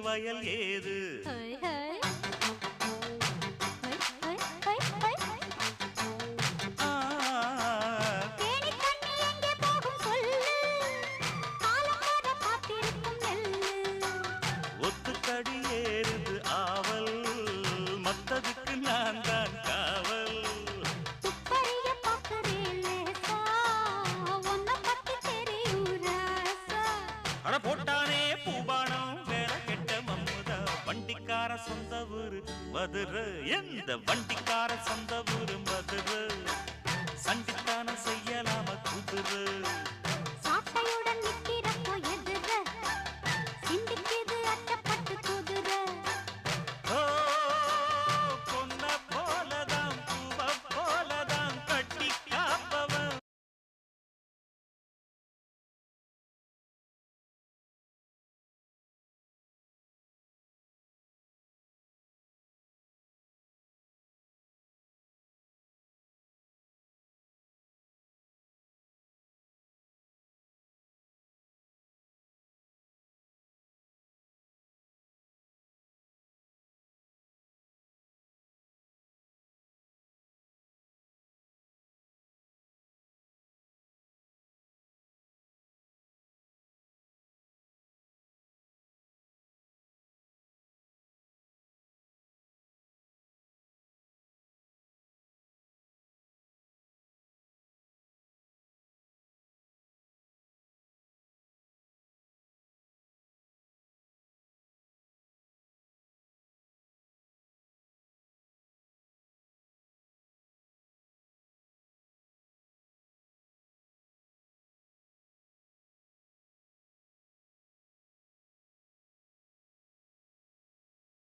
வயல் ஏது ஒத்துக்கடி ஏறுது ஆவல் மத்ததுக்கு நான் தான் காவல் அட போட்டானே பூபானம் வேற கெட்ட மம்முதா வண்டிக்கார சொந்த ஊரு மதுரை எந்த வண்டிக்கார சொந்த ஊரு மதுரை சண்டித்தானம் செய்யலாம குதிரை